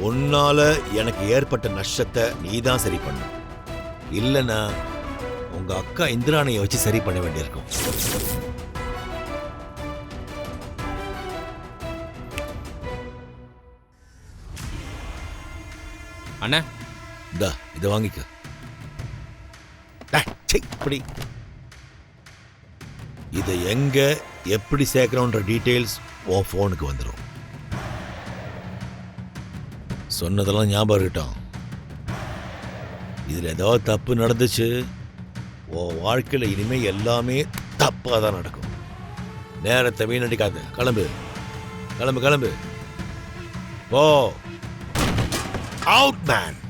உன்னால எனக்கு ஏற்பட்ட நஷ்டத்தை நீதான் சரி பண்ண. இல்லைன்னா உங்க அக்கா இந்திராணியை வச்சு சரி பண்ண வேண்டியிருக்கும். அண்ணா இந்தா இதை வாங்கிக்க. இப்படி இதை எங்க எப்படி சேர்க்கிறோன்ற டீட்டெயில்ஸ் உன் போனுக்கு வந்துடும். சொன்னதெல்லாம் ஞாபகம் இருக்கட்டும். இதுல ஏதாவது தப்பு நடந்துச்சு, உன் வாழ்க்கையில இனிமே எல்லாமே தப்பா தான் நடக்கும். நேரத்தை வீணடிக்காத. கிளம்பு கிளம்பு கிளம்பு. போ. Out man.